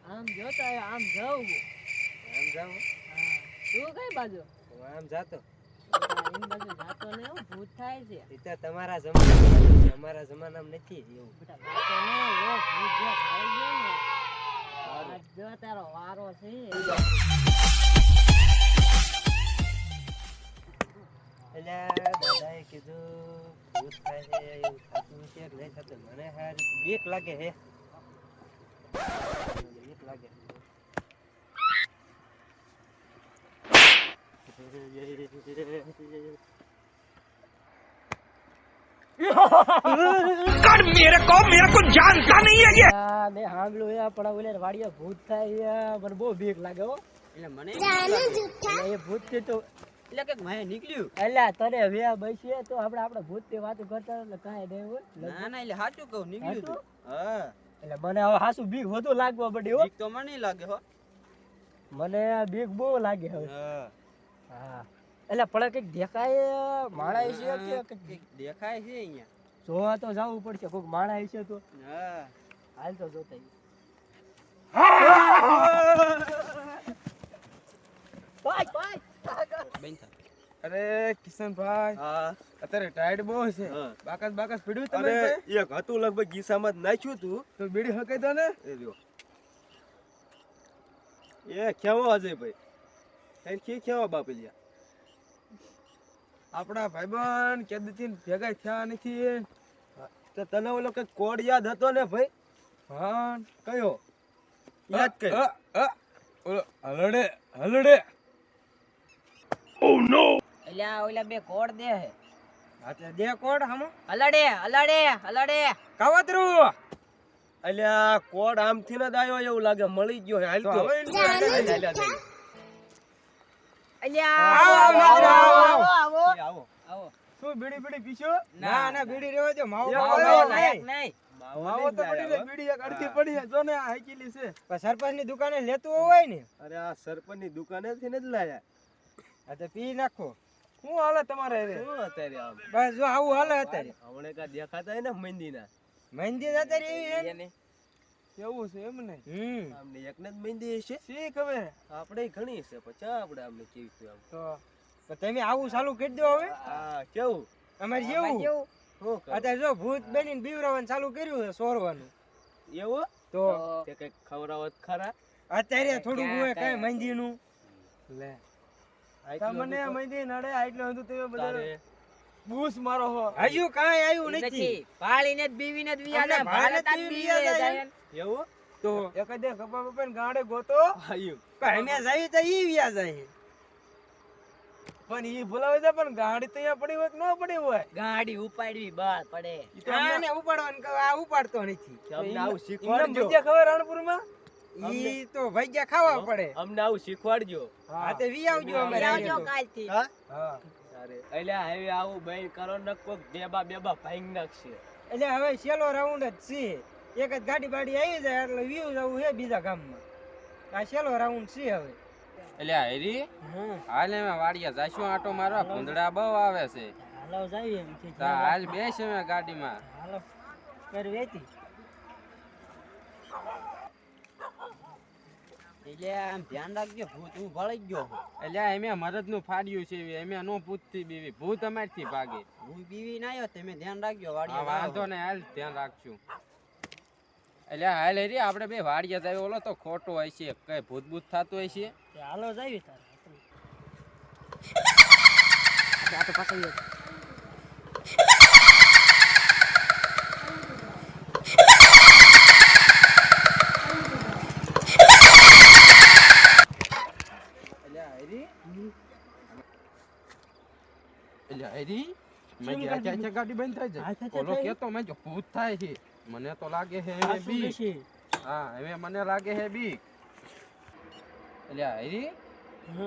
આમ જોતા આમ જાવ તું કઈ બાજુ આમ જાતો એમ બાજુ જાતો ને એવું ભૂત થાય છે ઈતા તમારા જમાનામાં છે અમારા જમાનામાં નથી એવું બેટા જાતો ને ઓ ભૂત જે ખાઈ ગયો ને આજ જો તારો વારો છે એટલે દાદાએ કીધું ભૂત થાય છે એવું થતું છે કે નહીં થતું મને હારી બીક લાગે હે બીક લાગે कर मेरे को जानता नहीं है ये મે હાંભળ્યું હે પણ ઓલે વાડિયા ભૂત થાય મને બહુ બીક લાગે હો એટલે મને એ ભૂત છે તો એટલે કે મેં નીકળ્યું એલા તને હવે બેસીએ તો આપણે ભૂત ની વાતો કરતા એટલે કાંઈ નહીં હોય ના ના એટલે સાચું કહું નીકળ્યું તું હા એટલે મને હવે હાસુ બીક વધુ લાગવા પડી હો બીક તો મને લાગે હો મને બીક બહુ લાગે હવે હા હા એટલે પણ કઈક દેખાય માણા છે કે દેખાય છે અહીંયા જોવા તો જવું પડશે કોઈક માણા છે તો હા હાલ તો જોતા અરે કિશનભાઈ હા અત્યારે ટાઈડ બહુ છે હા. બાકસ પીડ્યું અરે તમે એક હતું લગભગ ગીસામાં જ નાખ્યું તું તો બીડી હકાઈ દો ને એ લ્યો એ કેવો અજયભાઈ તને કે કેવો બાપલિયા આપણા ભાઈબંધ કેદથી ભેગા થયા નથી તો તને ઓલો કઈ કોડ યાદ હતો ને ભાઈ હા કયો યાદ કર ઓલો હલડે હલડે અલ્યા ઓલા બે કોડ દે હે હા દે કોડ હામો અલડે અલડે અલડે કાવતરું અલ્યા કોડ આમથી ન જ આવ્યો એવું લાગે મળી ગયો હે હાલ તો આવો આવો શું બીડી બીડી પીશો ના ના બીડી રેવા દો માવો નહીં માવો તો પડી લે બીડી એક અડધી પડી છે જો ને આ હાઈકીલી છે સરપંચ ની દુકાને લેતું હોય ને અરે આ સરપંચ ની દુકાને થી ને જ લાયા આ તો પી નાખો શું હાલે તમારે હવે શું અત્યારે આમ બસ જો આવું હાલે અત્યારે હમણે કા દેખાતા હે ને મહેંદીના મહેંદી અત્યારે એવી હે કેવું છે એમ ને આમને એકને જ મહેંદી હશે શી ખબર આપણે ઘણી છે પછી આપણે આમને કેવી છે આમ તો તમે આવું ચાલુ કરી દો હવે હા કેવું અમારે જેવું શું કરું? અત્યારે જો ભૂત બેની બીવરાવાનું ચાલુ કર્યું છે સોરવાનું એવું તો તે કઈક ખવડાવત ખરા અત્યારે થોડું હોય કઈ મહેંદી નું લે આટલું તમને બધું મહિને નડે આટલું હતું તમે બધા તારે બૂસ મારો હો હજુ કાંઈ આવ્યું નથી પાળીને જ બીવીને જ વિયાને ભાલે તાજ બીવે જાય એવું તો એક દે કપા બપા ગાડે ગોતો આયું અમે જાય તો ઈ વિયા જાય પણ ઈ બોલાવે છે પણ ગાડી તો અહીંયા પડી હોય કે ન પડી હોય ગાડી ઉપાડવી બહાર પડે ઈ તો અમને- આને ઉપાડવાનું કહો આ ઉપાડતો નથી અમને આવું એમને શીખવાડજો ભજીયા ખબર રણપુરમાં ઈ તો ભૈયા ખાવા પડે અમને આવું શીખવાડજો હા તે વિયાવજો અમે આવજો કાલથી હા હા અરે એટલે હવે આવું બેન કરો ન કોક બેબા ભાંગ નાખશે એટલે હવે છેલ્લો રાઉન્ડ જ છે એક જ ગાડી બાડી આવી જાય એટલે વ્યૂ જવું છે બીજા ગામમાં આ છેલ્લો રાઉન્ડ છે હવે એટલે હેરી હાલ અમે વાડિયા જાશું આટો મારવા ભૂંદડા બહુ આવે છે હાલો જાય એમ છે તા હાલ બેસ અમે ગાડીમાં હાલો કરી વેતી એટલે આમ ધ્યાન રાખજો ભૂત હું ભળી ગયો એટલે અમે મરદ નું ફાડ્યું છે અમે નો પૂછતી બીવી ભૂત અમારથી ભાગે હું બીવી ના આવ્યો તમે ધ્યાન રાખજો હા વાડી વાંધો ને હાલ ધ્યાન રાખશું એટલે હાલ હેરી આપણે બે વાડિયા જાય ઓલો તો ખોટો હોય છે કઈ ભૂત ભૂત થતું હોય છે હાલો જાય તાર આ તો પાછળ એટલે હેરી મેં કે ગાડી બંધ થઈ જાય ઓલો કેતો મેં ભૂત થાય છે મને તો લાગે છે હવે બીક હા હવે મને લાગે છે બીક એટલે હેરી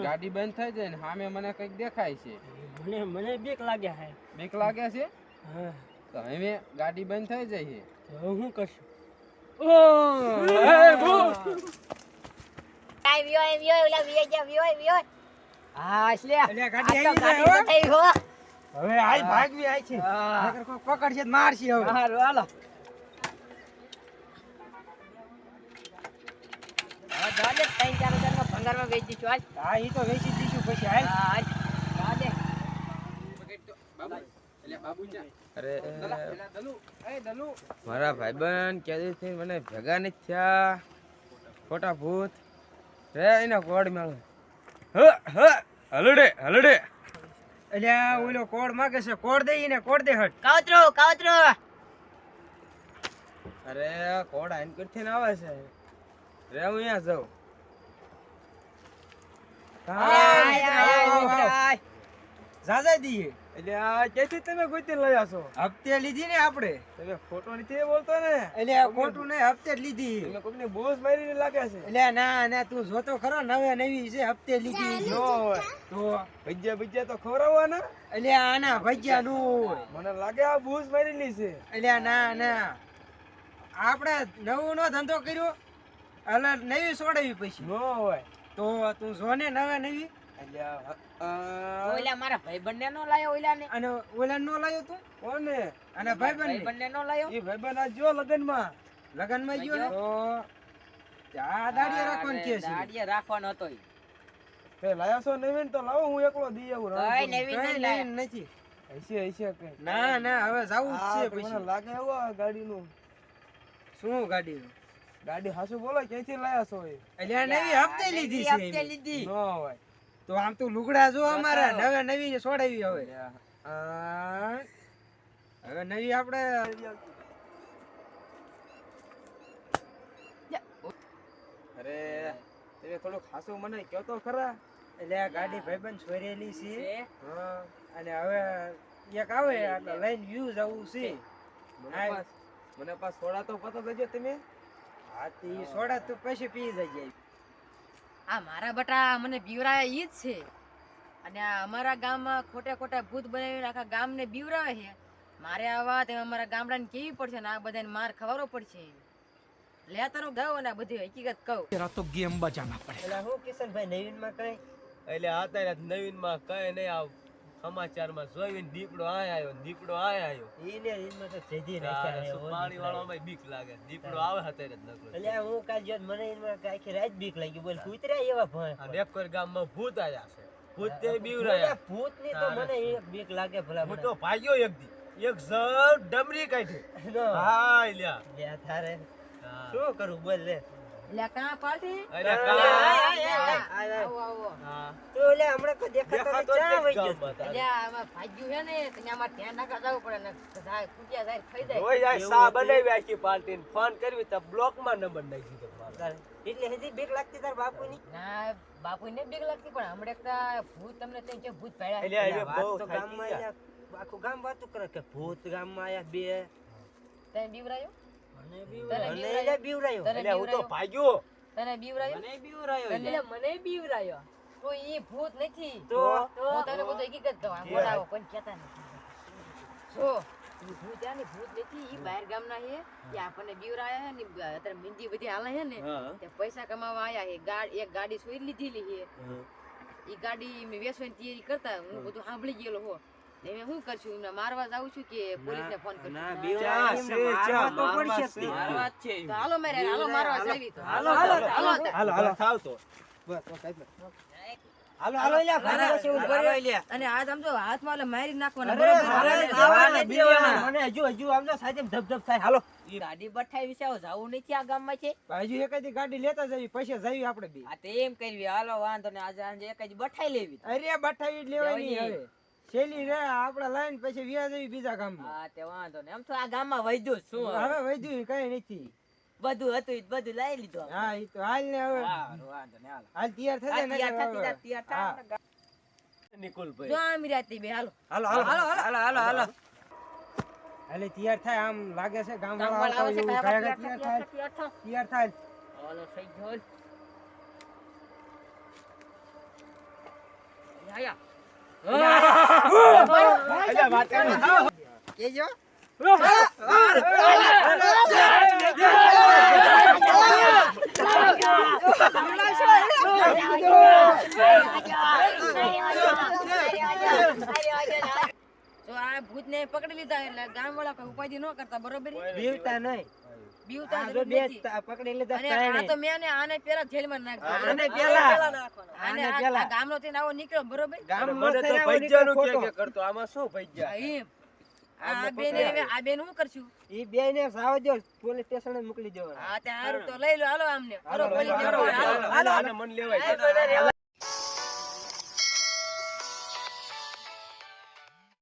ગાડી બંધ થઈ જાય ને સામે મને કઈક દેખાય છે મને બીક લાગે છે બીક લાગે છે હા તો હવે ગાડી બંધ થઈ જાય છે. તો હું કરશું કાઈ વિયો ઓલા વિયો હા એટલે એટલે ગાડી આ તો આવી જાય ગાડી હો. બતાવી હો હવે આજ ભાગવી આય છે નકર કોક પકડશે તો મારશે હવે હારું હાલો હા દાદે 3-4 હજાર નો ભંગારમાં વેચી દીધું હાલ હા ઈ તો વેચી દીશું પછી હાલ હા દાદે અરે દલુ મારા ભાઈબંધ ક્યાંથી થી મને ભેગા નથી થયા ખોટા ભૂત રે એના કોડ મેળો હલડે એટલે ઓલો કોડ માંગે છે કોડ દઈ ને કોડ દે હટ કાવતરો અરે કોડ આઈન કરથી ને આવે છે રે હું અહીંયા જાઉં જાજા દીએ એટલે આ ક્યાંથી તમે ગોતી લઈ આસો હપ્તે લીધી ને આપણે તમે ખોટો નથી બોલતો ને એટલે આ ખોટું ને હપ્તે જ લીધી તમે કોકની બોસ મારીને લાગે છે એટલે ના તું જોતો ખરો નવે નવી છે હપ્તે લીધી નો હોય તો ભજીયા તો ખવડાવવાના એટલે આના ભજીયા નું હોય મને લાગે આ બોસ મારેલી છે એટલે ના આપણે નવો નો ધંધો કર્યો એટલે નવી છોડાવી પછી નો હોય તો તું જોને નવે નવી એટલે ઓલા મારા ભાઈબંધને નો લાયો ઓલાને અને ઓલા નો લાયો તું કોને અને ભાઈબંધ ભાઈબંધને નો લાયો એ ભાઈબંધ આ જો લગનમાં લગન માં ગયો ને તો આ દાડિયા રાખવાનું કે છે દાડિયા રાખવાનો હતો ઈ. તે લાયા છો નવીન તો લાવો હું એકલો દી આવું કઈ નવીન કઈ નહીં લાયો. નવીન નથી હશે કઈ ના હવે જાવું જ આ છે તો મને પછી લાગે એવું આ ગાડીનું શું ગાડી ગાડી હાસુ બોલો ક્યાંથી લાયા છો એ એટલે આ નવી હપ્તે લીધી છે હપ્તે એમ. લીધી નો હોય તો આમ તો લુગડા જો અમારા નવે નવી છોડાવી હવે હવે નવી આપણે અરે તમે થોડું ખાસું મને કહો તો ખરા એટલે આ ગાડી ભાઈબંધ છોરેલી છે છે. હા અને હવે એક આવે એટલે લઈને વ્યૂ જવું છે મને પાસ થોડા તો પતો દેજો તમે હાથી સોડા તો પછી પી જજે આ મારા બટા મને બીવરાયા ઈ જ છે અને આ અમારા ગામમાં ખોટા ભૂત બનાવીને આખા ગામને બીવરાવે છે મારે આ વાત અમારા ગામડાને કેવી પડશે ને આ બધાને માર ખવારો પડશે લે તારો ગાવ અને આ બધી હકીકત કહું એટલે હું કિશનભાઈ નવીન માં કઈ એટલે અત્યારે નવીન માં કઈ નહીં આવ સમાચાર માં જોઈને દીપડો આય આવ્યો ઈને ઈનમાં તો જેજી નાખ્યા પાણી વાળામાં બીક લાગે દીપડો આવે અત્યારે જ નકરો એટલે હું કાલ જો મને ઈનમાં આખી રાત બીક લાગી બોલ કૂતરા એવા ભય ડેપકોર ગામમાં ભૂત આયા છે ભૂત તે બીવરાયા ભૂત ની તો મને એક બીક લાગે ભલા હું તો ભાગ્યો એક જડ ડમરી કાઢી હા લ્યા થારે શું કરું બોલ લે લે કાં પાર્ટી અરે આવો તો લે હમણે કોઈ દેખાતો ચા વઈ ગયો એટલે આમાં ભાગ્યું છે ને તો આમાં ધ્યાન નાખવા જવું પડે ને જાય કુટિયા જાય ખાઈ જાય ઓય યાર સા બનાવી આખી પાર્ટીને ફોન કરવી તો બ્લોક માં નંબર નાખી દીધો મારો એટલે હજી બીક લાગતી તાર બાપુની ના બાપુને બીક લાગતી પણ હમણે એક ભૂત તમને ત્યાં જે ભૂત પાડ્યા એટલે બહુ ગામમાં આખું ગામ વાતો કરે કે ભૂત ગામમાં આયા બે તને બીવરાયો મને બીવરાયો તને એટલે હું તો બીવરાયો? ભાગ્યો તને બીવરાયો મને બીવરાયો એટલે મને બીવરાયો તો ઈ ભૂત નથી તો હું તને બધું હકીકત કહું આ બોલાવો કોઈ કહેતા નથી જો ઈ ભૂત આની ભૂત નથી ઈ બહાર ગામના છે ઈ આપણને બીવરાયા છે ને અત્યારે મિંદી બધી હાલે છે ને તે પૈસા કમાવા આયા છે એક ગાડી સોઈ લીધેલી છે ઈ ગાડી મેં વેચવાની તૈયારી કરતા હું બધું સાંભળી ગયેલો હો તમે શું કરશું એમને મારવા જાઉં છું કે પોલીસને ફોન કરશું ના બીવરાયો તો પડશે મારવા જ છે તો હાલો મારે હાલો મારવા જાવી તો હાલો હાલો થાવ તો હાલો લ્યા ભાગો છે ઉભો લ્યા અને આ આમ તો હાથમાં એટલે મારી નાખવાના મને હજુ આમ તો સાચે ધબ થાય હાલો ગાડી બઠાવી છે હવે જાવું નથી આ ગામમાં છે હજુ એકાદી ગાડી લેતા જવી પછી જવી આપણે બી આ તો એમ કરવી હાલો વાંધો ને આજે એક જ બઠાઈ લેવી અરે બઠાવી જ લેવાની હવે છેલ્લી રે આપણે લઈને પછી વ્યા જવી બીજા ગામમાં હા તે વાંધો ને એમ તો આ ગામમાં વૈદ્યું શું હવે વૈદ્યું કઈ નથી બધું હતું ઈ બધું લઈ લીધું હા ઈ તો હાલ ને હવે વાંધો ને હાલો હાલ તૈયાર થઈ જાય તૈયાર થતી જા, નિકુલભાઈ જો આમ રાતી બે હાલો હાલો હાલે તૈયાર થાય આમ લાગે છે ગામ ગામ વાળા વાળા આવે છે આવતા કયા એવું કયા તૈયાર થાય તૈયાર થા. તૈયાર થાય હાલો થઈ ગયો આયા. કેજો તો આ ભૂતને પકડી લીધા એટલે ગામવાળા કોઈ ઉપાધિ ન કરતા બરોબર છે? બીવતા નહીં બીવતા આ જરૂર જો બે નથી. પકડી લીધા અને આ ત્રણેય. તો મેં આને પેલા જેલમાં નાખ્યો. આને પેલા આને આને પેલા. આ ગામનો થઈને આવો નીકળ્યો બરોબર ગામ મને તો ભૈજાનું કે કરતો આમાં શું ભૈજા એમ. આ બેને હવે આ બેન શું કરશું? ઈ બે ને સાવજો પોલીસ સ્ટેશન મોકલી દેવાના હા તે હારું તો લઈ લો હાલો આમને હાલો, પોલીસ હાલો, ને હાલો, હાલો. આને મન લેવાય